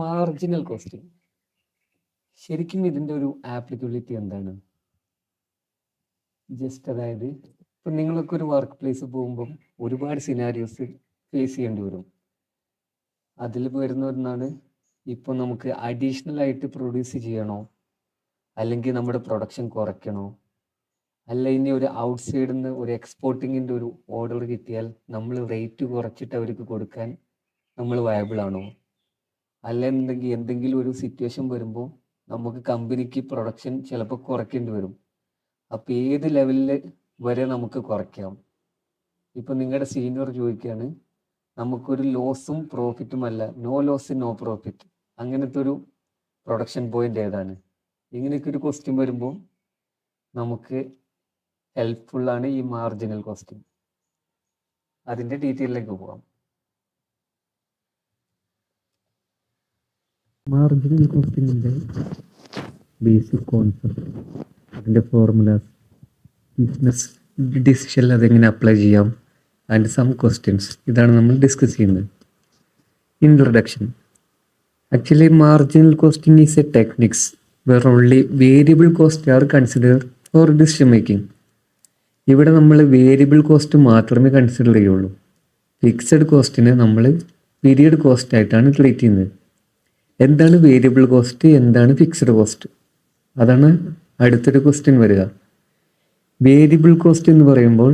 Marginal costing ശരിക്കും ഇതിൻ്റെ ഒരു ആപ്ലിക്കബിലിറ്റി എന്താണ്? അതായത് ഇപ്പം നിങ്ങളൊക്കെ ഒരു വർക്ക് പ്ലേസ് പോകുമ്പം ഒരുപാട് സിനാരിയോസ് ഫേസ് ചെയ്യേണ്ടി വരും. അതിൽ വരുന്ന ഒന്നാണ് ഇപ്പോൾ നമുക്ക് അഡീഷണൽ ആയിട്ട് പ്രൊഡ്യൂസ് ചെയ്യണോ, അല്ലെങ്കിൽ നമ്മുടെ പ്രൊഡക്ഷൻ കുറയ്ക്കണോ, അല്ല ഇനി ഒരു ഔട്ട് സൈഡിൽ നിന്ന് ഒരു എക്സ്പോർട്ടിങ്ങിൻ്റെ ഒരു ഓർഡർ കിട്ടിയാൽ നമ്മൾ റേറ്റ് കുറച്ചിട്ട് അവർക്ക് കൊടുക്കാൻ നമ്മൾ വയബിൾ ആണോ, അല്ലെന്നുണ്ടെങ്കിൽ എന്തെങ്കിലും ഒരു സിറ്റുവേഷൻ വരുമ്പോൾ നമുക്ക് കമ്പനിക്ക് പ്രൊഡക്ഷൻ ചിലപ്പോൾ കുറയ്ക്കേണ്ടി വരും. അപ്പോൾ ഏത് ലെവലിൽ വരെ നമുക്ക് കുറയ്ക്കാം? ഇപ്പം നിങ്ങളുടെ സീനിയർ ചോദിക്കുകയാണ്, നമുക്കൊരു ലോസും പ്രോഫിറ്റും അല്ല, നോ ലോസ് നോ പ്രോഫിറ്റ്, അങ്ങനത്തെ ഒരു പ്രൊഡക്ഷൻ പോയിന്റ് ഏതാണ്? ഇങ്ങനെയൊക്കെ ഒരു ക്വസ്റ്റ്യൻ വരുമ്പോൾ നമുക്ക് ഹെൽപ്ഫുള്ളാണ് ഈ മാർജിനൽ കോസ്റ്റിംഗ്. അതിൻ്റെ ഡീറ്റെയിലേക്ക് പോകാം. മാർജിനൽ കോസ്റ്റിംഗിൻ്റെ ബേസിക് കോൺസെപ്റ്റ്, അതിൻ്റെ ഫോർമുലാസ്, ബിസിനസ് ഡിസിഷനിൽ അതെങ്ങനെ അപ്ലൈ ചെയ്യാം, ആൻഡ് സം ക്വസ്റ്റ്യൻസ്, ഇതാണ് നമ്മൾ ഡിസ്കസ് ചെയ്യുന്നത്. Introduction. Actually marginal costing is a techniques where only variable cost are considered for decision making. ഇവിടെ നമ്മൾ വേരിയബിൾ കോസ്റ്റ് മാത്രമേ കൺസിഡർ ചെയ്യുള്ളൂ. ഫിക്സഡ് കോസ്റ്റിനെ നമ്മൾ പീരിയഡ് കോസ്റ്റ് ആയിട്ടാണ് ട്രീറ്റ് ചെയ്യുന്നത്. എന്താണ് വേരിയബിൾ കോസ്റ്റ്, എന്താണ് ഫിക്സഡ് കോസ്റ്റ്? അതാണ് അടുത്തൊരു ക്വസ്റ്റ്യൻ വരിക. വേരിയബിൾ കോസ്റ്റ് എന്ന് പറയുമ്പോൾ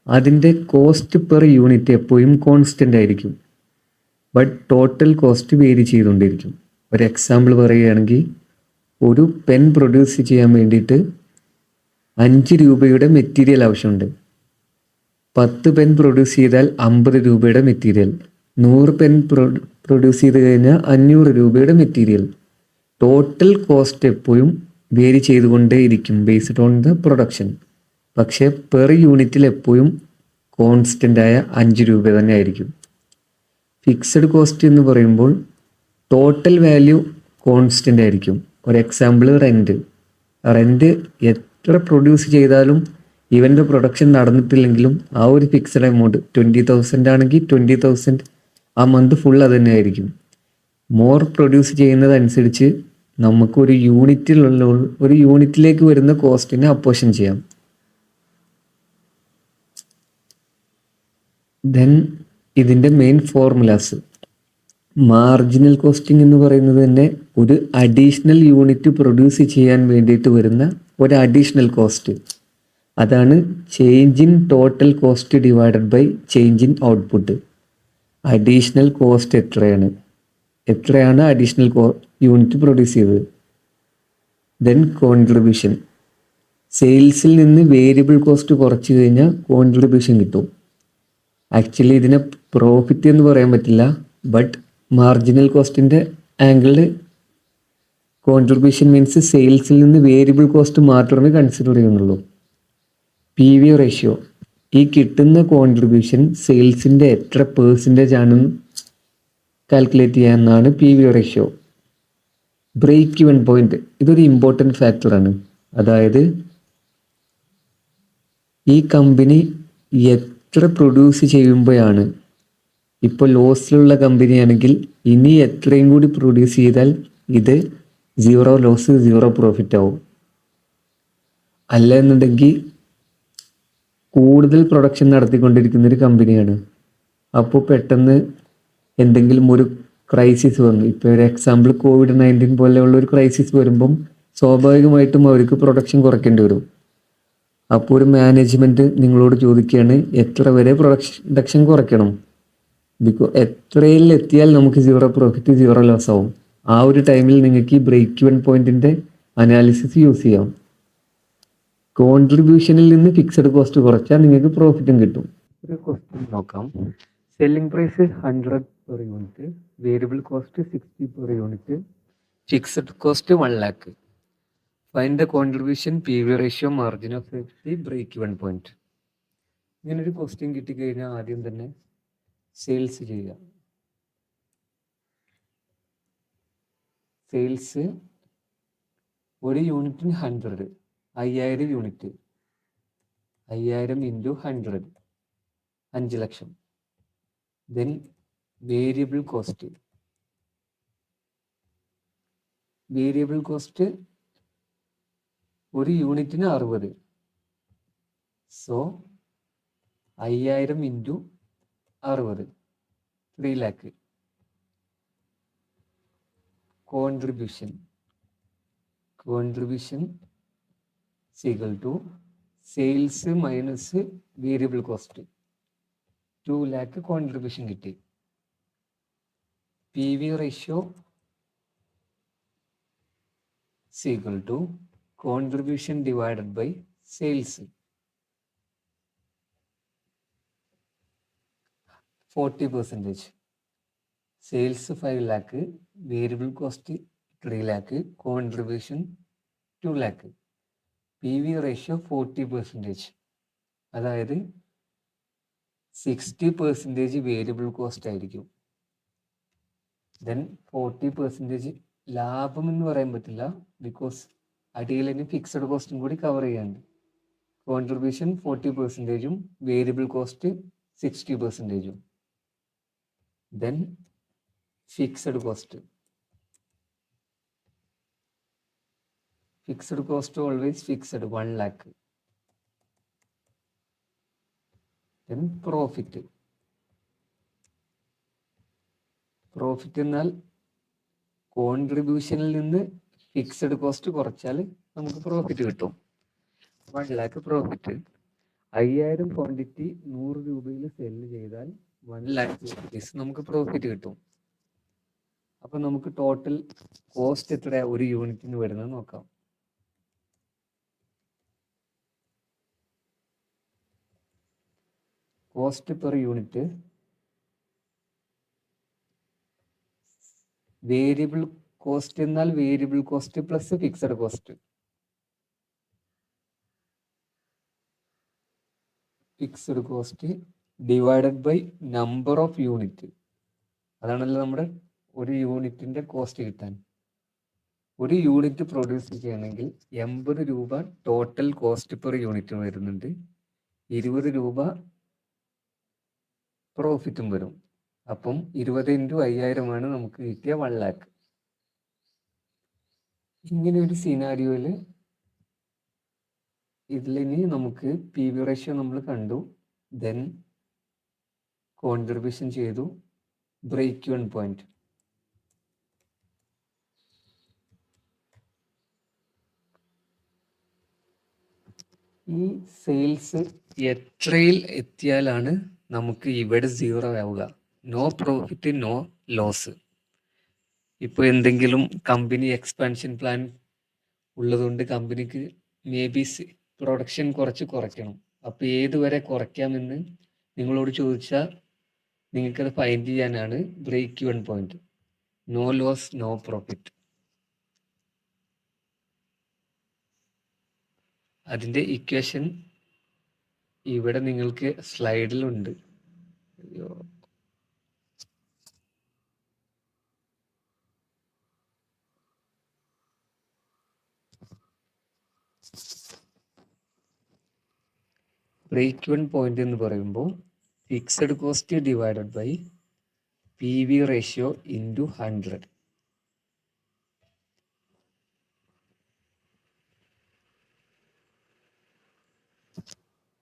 അതിൻ്റെ കോസ്റ്റ് പെർ യൂണിറ്റ് എപ്പോഴും കോൺസ്റ്റൻ്റ് ആയിരിക്കും, ബട്ട് ടോട്ടൽ കോസ്റ്റ് വേരി ചെയ്തുകൊണ്ടിരിക്കും. ഒരു എക്സാമ്പിൾ പറയുകയാണെങ്കിൽ, ഒരു പെൻ പ്രൊഡ്യൂസ് ചെയ്യാൻ വേണ്ടിയിട്ട് 5 രൂപയുടെ മെറ്റീരിയൽ ആവശ്യമുണ്ട്. 10 പെൻ പ്രൊഡ്യൂസ് ചെയ്താൽ 50 രൂപയുടെ മെറ്റീരിയൽ, 100 പെൻ പ്രൊഡ്യൂസ് ചെയ്ത് കഴിഞ്ഞാൽ 500 രൂപയുടെ മെറ്റീരിയൽ. ടോട്ടൽ കോസ്റ്റ് എപ്പോഴും വേരി ചെയ്തുകൊണ്ടേയിരിക്കും ബേസ്ഡ് ഓൺ ദ പ്രൊഡക്ഷൻ. പക്ഷേ പെർ യൂണിറ്റിൽ എപ്പോഴും കോൺസ്റ്റൻ്റായ 5 രൂപ തന്നെ ആയിരിക്കും. ഫിക്സഡ് കോസ്റ്റ് എന്ന് പറയുമ്പോൾ ടോട്ടൽ വാല്യൂ കോൺസ്റ്റൻ്റ് ആയിരിക്കും. ഒരു എക്സാമ്പിൾ റെൻറ്റ് എത്ര പ്രൊഡ്യൂസ് ചെയ്താലും ഇവൻ്റെ പ്രൊഡക്ഷൻ നടന്നിട്ടില്ലെങ്കിലും ആ ഒരു ഫിക്സഡ് എമൗണ്ട് 20,000 ആണെങ്കിൽ 20,000 ആ മന്ത് ഫുൾ അത് തന്നെ ആയിരിക്കും. മോർ പ്രൊഡ്യൂസ് ചെയ്യുന്നതനുസരിച്ച് നമുക്കൊരു ഒരു യൂണിറ്റിലേക്ക് വരുന്ന കോസ്റ്റിനെ അപ്പോഷൻ ചെയ്യാം. ദെൻ ഇതിൻ്റെ മെയിൻ ഫോർമുലാസ്. മാർജിനൽ കോസ്റ്റിംഗ് എന്ന് പറയുന്നത് തന്നെ ഒരു അഡീഷണൽ യൂണിറ്റ് പ്രൊഡ്യൂസ് ചെയ്യാൻ വേണ്ടിയിട്ട് വരുന്ന ഒരു അഡീഷണൽ കോസ്റ്റ്. അതാണ് change in total cost divided by change in output. Additional cost എത്രയാണ് അഡീഷണൽ യൂണിറ്റ് പ്രൊഡ്യൂസ് ചെയ്തത്. Then contribution. സെയിൽസിൽ നിന്ന് വേരിയബിൾ കോസ്റ്റ് കുറച്ച് കഴിഞ്ഞാൽ കോൺട്രിബ്യൂഷൻ കിട്ടും. ആക്ച്വലി ഇതിനെ പ്രോഫിറ്റ് എന്ന് പറയാൻ പറ്റില്ല, ബട്ട് മാർജിനൽ കോസ്റ്റിൻ്റെ ആംഗിളിൽ കോൺട്രിബ്യൂഷൻ മീൻസ് സെയിൽസിൽ നിന്ന് വേരിയബിൾ കോസ്റ്റ് മാത്രമേ കൺസിഡർ ചെയ്യുന്നുള്ളൂ. PV റേഷ്യോ, ഈ കിട്ടുന്ന കോൺട്രിബ്യൂഷൻ സെയിൽസിൻ്റെ എത്ര പെർസെൻറ്റേജ് ആണെന്ന് കാൽക്കുലേറ്റ് ചെയ്യാമെന്നാണ് PV ratio. Break even point, ഇതൊരു ഇമ്പോർട്ടൻറ്റ് ഫാക്ടറാണ്. അതായത് ഈ കമ്പനി എത്ര പ്രൊഡ്യൂസ് ചെയ്യുമ്പോഴാണ്, ഇപ്പോൾ ലോസിലുള്ള കമ്പനിയാണെങ്കിൽ ഇനി എത്രയും കൂടി പ്രൊഡ്യൂസ് ചെയ്താൽ ഇത് 0 ലോസ് 0 പ്രോഫിറ്റ് ആവും. അല്ല എന്നുണ്ടെങ്കിൽ കൂടുതൽ പ്രൊഡക്ഷൻ നടത്തിക്കൊണ്ടിരിക്കുന്നൊരു കമ്പനിയാണ്, അപ്പോൾ പെട്ടെന്ന് എന്തെങ്കിലും ഒരു ക്രൈസിസ് വന്നു, ഇപ്പോൾ ഒരു എക്സാമ്പിൾ COVID-19 പോലെയുള്ള ഒരു ക്രൈസിസ് വരുമ്പം സ്വാഭാവികമായിട്ടും അവർക്ക് പ്രൊഡക്ഷൻ കുറയ്ക്കേണ്ടി വരും. അപ്പോൾ ഒരു മാനേജ്മെൻറ്റ് നിങ്ങളോട് ചോദിക്കുകയാണ് എത്ര വരെ പ്രൊഡക്ഷൻ കുറയ്ക്കണം. എത്രയിൽ എത്തിയാൽ നമുക്ക് 0 പ്രോഫിറ്റ് 0 ലോസ് ആവും. ആ ഒരു ടൈമിൽ നിങ്ങൾക്ക് ഈ ബ്രേക്ക് ഇവൻ പോയിന്റിൻ്റെ അനാലിസിസ് യൂസ് ചെയ്യാം. കോൺട്രിബ്യൂഷനിൽ നിന്ന് ഫിക്സഡ് കോസ്റ്റ് കുറച്ചാൽ നിങ്ങൾക്ക് പ്രോഫിറ്റും കിട്ടും. ഒരു ക്വസ്റ്റ്യൻ നോക്കാം. Selling price 100 per unit, variable cost 60 per unit, fixed cost 1 lakh. Find the contribution, PV ratio, margin of safety, break even point. ഇങ്ങനൊരു ക്വസ്റ്റ്യൻ കിട്ടിക്കഴിഞ്ഞാൽ ആദ്യം തന്നെ സെയിൽസ് ചെയ്യുക. സെയിൽസ് ഒരു യൂണിറ്റിന് 100, 5000 യൂണിറ്റ്, 5000 ഇൻറ്റു 100, 5 ലക്ഷം. Then variable cost variable cost ഒരു യൂണിറ്റിന് 60. So 5000 into 60, 3 lakh. Contribution equal to sales minus variable cost. 2 lakh contribution കിട്ടി. P V ratio equal to contribution divided by sales. 40%. Sales 5 lakh, variable cost 3 lakh, contribution 2 lakh. P V ratio 40%. അതായത് 60% variable cost ആയിരിക്കും. Then 40% ലാഭം എന്ന് പറയാൻ പറ്റില്ല, because അടിയിൽ തന്നെ ഫിക്സഡ് കോസ്റ്റും കൂടി കവർ ചെയ്യാനുണ്ട്. Contribution 40%, variable cost 60%. Then fixed cost always fixed 1 lakh. Then profit എന്നാൽ കോൺട്രിബ്യൂഷനിൽ നിന്ന് ഫിക്സഡ് കോസ്റ്റ് കുറച്ചാൽ നമുക്ക് പ്രോഫിറ്റ് കിട്ടും. 1 ലാക്ക് പ്രോഫിറ്റ്. 5000 ക്വാണ്ടിറ്റി 100 രൂപയിൽ സെല് ചെയ്താൽ 1 ലാക്ക് റുപ്പീസ് നമുക്ക് പ്രോഫിറ്റ് കിട്ടും. അപ്പൊ നമുക്ക് ടോട്ടൽ കോസ്റ്റ് എത്ര ഒരു യൂണിറ്റിന് വരുന്നത് നോക്കാം. Cost per unit, variable cost എന്നാൽ variable cost plus fixed cost. Fixed cost divided by number of unit. അതാണല്ലോ നമ്മുടെ ഒരു യൂണിറ്റിന്റെ കോസ്റ്റ് കിട്ടാൻ. ഒരു യൂണിറ്റ് പ്രൊഡ്യൂസ് ചെയ്യണമെങ്കിൽ 80 രൂപ ടോട്ടൽ കോസ്റ്റ് പെർ യൂണിറ്റ് വരുന്നുണ്ട്. 20 രൂപ പ്രോഫിറ്റും വരും. അപ്പം 20 ഇൻറ്റു 5000 നമുക്ക് കിട്ടിയ 1 ലാക്ക്. ഇങ്ങനെ ഒരു സിനാരിയോയിൽ ഇതിലിനി നമുക്ക് പി വി റേഷ്യോ നമ്മൾ കണ്ടു, ദെൻ കോൺട്രിബ്യൂഷൻ ചെയ്തു, ബ്രേക്ക് ഇവൻ പോയിന്റ്. ഈ സെയിൽസ് എത്രയിൽ എത്തിയാലാണ് നമുക്ക് ഇവിടെ 0 ആവുക? No profit, no loss. ഇപ്പോൾ എന്തെങ്കിലും കമ്പനി എക്സ്പാൻഷൻ പ്ലാൻ ഉള്ളതുകൊണ്ട് കമ്പനിക്ക് മേ ബി പ്രൊഡക്ഷൻ കുറയ്ക്കണം. അപ്പോൾ ഏതുവരെ കുറയ്ക്കാമെന്ന് നിങ്ങളോട് ചോദിച്ചാൽ നിങ്ങൾക്കത് ഫൈൻഡ് ചെയ്യാനാണ് break even point. No loss, no profit. അതിൻ്റെ ഇക്വേഷൻ ഇവിടെ നിങ്ങൾക്ക് സ്ലൈഡിലുണ്ട്. ബ്രേക്ക് ഇവൻ പോയിന്റ് എന്ന് പറയുമ്പോൾ fixed cost divided by P V ratio into 100.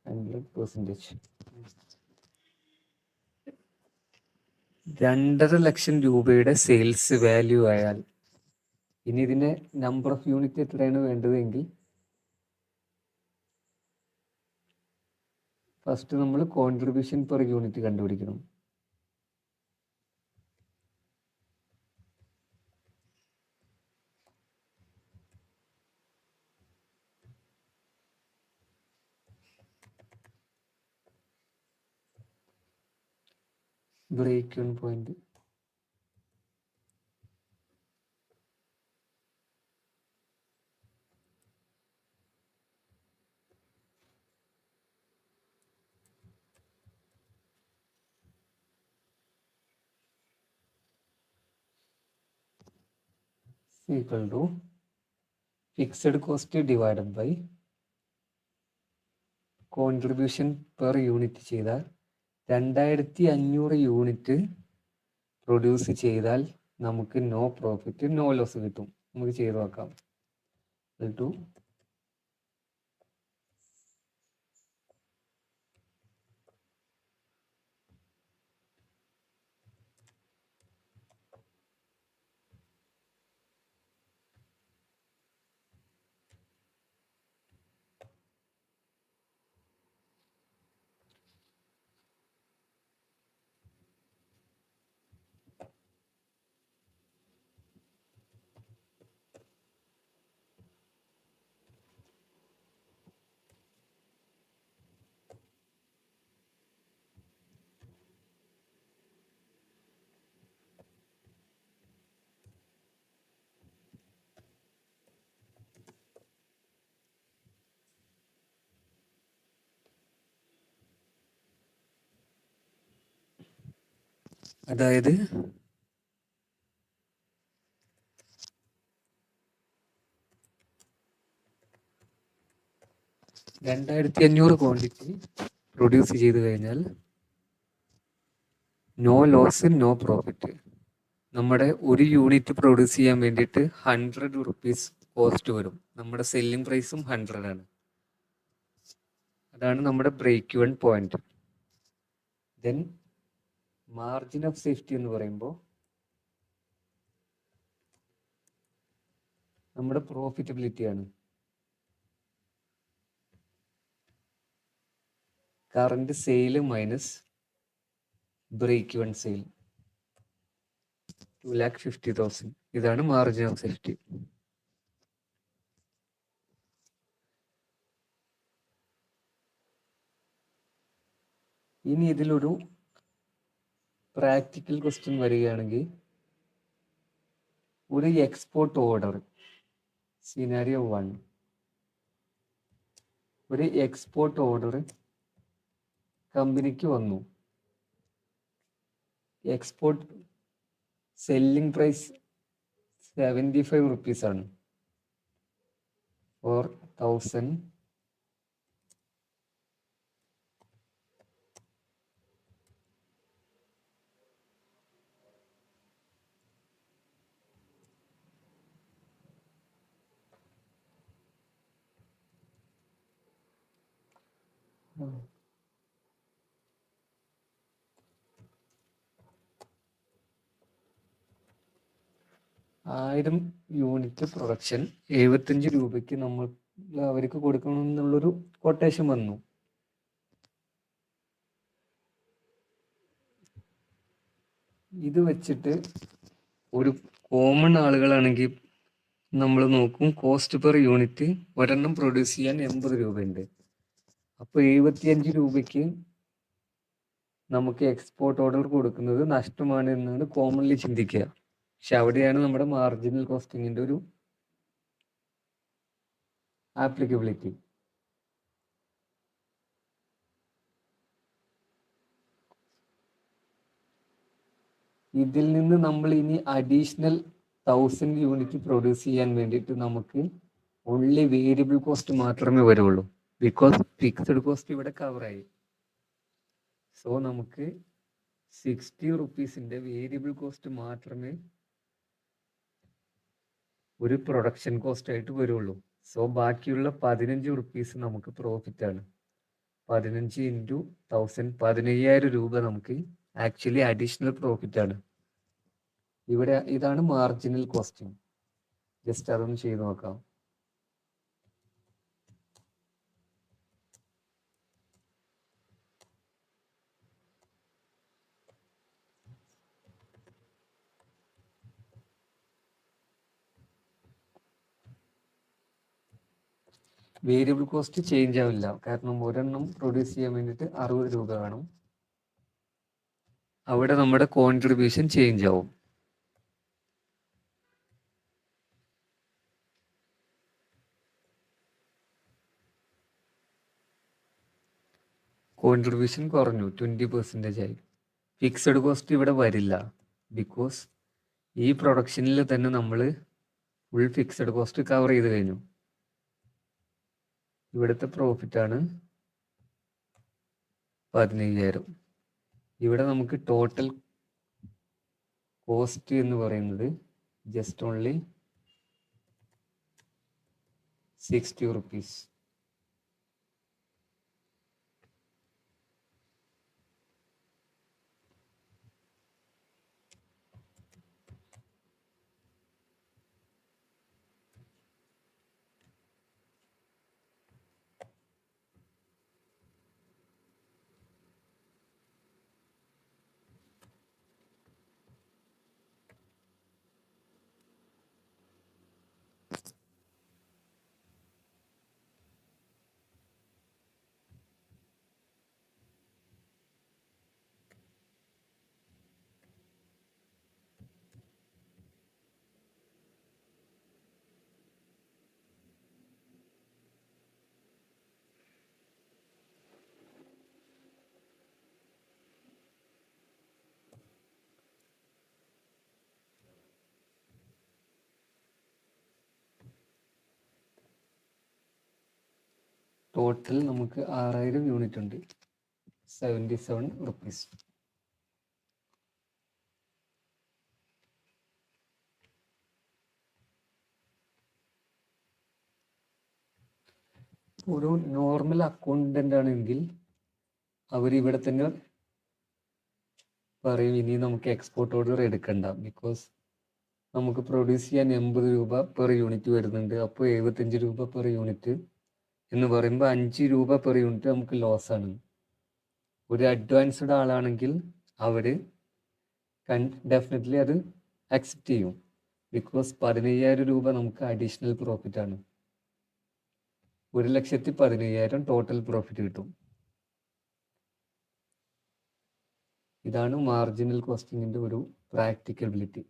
$2.5 ലക്ഷം രൂപയുടെ സെയിൽസ് വാല്യൂ ആയാൽ, ഇനി ഇതിന്റെ നമ്പർ ഓഫ് യൂണിറ്റ് എത്രയാണ് വേണ്ടതെങ്കിൽ ഫസ്റ്റ് നമ്മൾ കോൺട്രിബ്യൂഷൻ പെർ യൂണിറ്റ് കണ്ടുപിടിക്കണം. Break even point equal to fixed cost divided by contribution per unit ചെയ്താൽ 2500 യൂണിറ്റ് പ്രൊഡ്യൂസ് ചെയ്താൽ നമുക്ക് നോ പ്രോഫിറ്റ്, നോ ലോസ് കിട്ടും. നമുക്ക് ചെയ്ത് നോക്കാം. ടു അതായത് 2500 ക്വാണ്ടിറ്റി പ്രൊഡ്യൂസ് ചെയ്ത് കഴിഞ്ഞാൽ നോ ലോസ് നോ പ്രോഫിറ്റ്. നമ്മുടെ ഒരു യൂണിറ്റ് പ്രൊഡ്യൂസ് ചെയ്യാൻ വേണ്ടിയിട്ട് 100 റുപ്പീസ് കോസ്റ്റ് വരും. നമ്മുടെ സെല്ലിംഗ് പ്രൈസും 100 ആണ്. അതാണ് നമ്മുടെ break even point. Then margin of safety എന്ന് പറയുമ്പോൾ നമ്മുടെ പ്രോഫിറ്റബിലിറ്റി ആണ്. Current sale minus break even sale 2,50,000. ഇതാണ് മാർജിൻ ഓഫ് സേഫ്റ്റി. ഇനി ഇതിലൊരു പ്രാക്ടിക്കൽ ക്വസ്റ്റ്യൻ വരികയാണെങ്കിൽ, ഒരു എക്സ്പോർട്ട് ഓർഡർ സിനാരിയോ 1, ഒരു എക്സ്പോർട്ട് ഓർഡർ കമ്പനിക്ക് വന്നു. എക്സ്പോർട്ട് സെല്ലിംഗ് പ്രൈസ് 75 റുപ്പീസ് ആണ്. 4,000 1000 യൂണിറ്റ് പ്രൊഡക്ഷൻ 75 രൂപയ്ക്ക് നമ്മൾ അവർക്ക് കൊടുക്കണം എന്നുള്ളൊരു കൊട്ടേഷൻ വന്നു. ഇത് വെച്ചിട്ട് ഒരു കോമൺ ആളുകളാണെങ്കിൽ നമ്മൾ നോക്കും, കോസ്റ്റ് പെർ യൂണിറ്റ് ഒരെണ്ണം പ്രൊഡ്യൂസ് ചെയ്യാൻ 80 രൂപയുണ്ട്. അപ്പോൾ 75 രൂപയ്ക്ക് നമുക്ക് എക്സ്പോർട്ട് ഓർഡർ കൊടുക്കുന്നത് നഷ്ടമാണ് എന്നാണ് കോമൺലി ചിന്തിക്കുക. പക്ഷെ അവിടെയാണ് നമ്മുടെ മാർജിനൽ കോസ്റ്റിങ്ങിന്റെ ഒരു ആപ്ലിക്കബിലിറ്റി. ഇതിൽ നിന്ന് നമ്മൾ ഇനി അഡീഷണൽ 1000 യൂണിറ്റ് പ്രൊഡ്യൂസ് ചെയ്യാൻ വേണ്ടിയിട്ട് നമുക്ക് ഓൺലി വേരിയബിൾ കോസ്റ്റ് മാത്രമേ വരുള്ളൂ. ബിക്കോസ് ഫിക്സഡ് കോസ്റ്റ് ഇവിടെ കവറായി. സോ നമുക്ക് 60 റുപ്പീസിന്റെ വേരിയബിൾ കോസ്റ്റ് മാത്രമേ ഒരു പ്രൊഡക്ഷൻ കോസ്റ്റ് ആയിട്ട് വരുള്ളൂ. സോ ബാക്കിയുള്ള 15 റുപ്പീസ് നമുക്ക് പ്രോഫിറ്റ് ആണ്. 15 ഇൻറ്റു 1000 15,000 രൂപ നമുക്ക് ആക്ച്വലി അഡീഷണൽ പ്രോഫിറ്റ് ആണ്. ഇതാണ് മാർജിനൽ കോസ്റ്റിംഗ്. ജസ്റ്റ് അതൊന്ന് ചെയ്ത് നോക്കാം. വേരിയബിൾ കോസ്റ്റ് ചേഞ്ച് ആവില്ല, കാരണം ഒരെണ്ണം പ്രൊഡ്യൂസ് ചെയ്യാൻ വേണ്ടിയിട്ട് 60 രൂപ വേണം. അവിടെ നമ്മുടെ കോൺട്രിബ്യൂഷൻ ചേഞ്ച് ആവും. കോൺട്രിബ്യൂഷൻ കുറഞ്ഞു, 20% ആയി. ഫിക്സഡ് കോസ്റ്റ് ഇവിടെ വരില്ല, ബിക്കോസ് ഈ പ്രൊഡക്ഷനിൽ തന്നെ നമ്മൾ ഫുൾ ഫിക്സഡ് കോസ്റ്റ് കവർ ചെയ്ത് കഴിഞ്ഞു. ഇവിടുത്തെ പ്രോഫിറ്റ് ആണ് 15,000. ഇവിടെ നമുക്ക് ടോട്ടൽ കോസ്റ്റ് എന്ന് പറയുന്നത് ജസ്റ്റ് ഓൺലി 60 rupees. ടോട്ടൽ നമുക്ക് 6000 യൂണിറ്റ് ഉണ്ട്. 77 rupees. ഒരു നോർമൽ അക്കൗണ്ടന്റ് ആണെങ്കിൽ അവർ ഇവിടെ തന്നെ പറയും ഇനി നമുക്ക് എക്സ്പോർട്ട് ഓർഡർ എടുക്കണ്ട, ബിക്കോസ് നമുക്ക് പ്രൊഡ്യൂസ് ചെയ്യാൻ 80 രൂപ പെർ യൂണിറ്റ് വരുന്നുണ്ട്. അപ്പോൾ 75 രൂപ പെർ യൂണിറ്റ് എന്ന് പറയുമ്പോൾ 5 രൂപ പെർ യൂണിറ്റ് നമുക്ക് ലോസ് ആണ്. ഒരു അഡ്വാൻസ്ഡ് ആളാണെങ്കിൽ അവർ ഡെഫിനറ്റ്ലി അത് അക്സെപ്റ്റ് ചെയ്യും, ബിക്കോസ് 15000 രൂപ നമുക്ക് അഡീഷണൽ പ്രോഫിറ്റ് ആണ്. 1,15,000 ടോട്ടൽ പ്രോഫിറ്റ് കിട്ടും. ഇതാണ് മാർജിനൽ കോസ്റ്റിങ്ങിൻ്റെ ഒരു പ്രാക്ടിക്കബിലിറ്റി.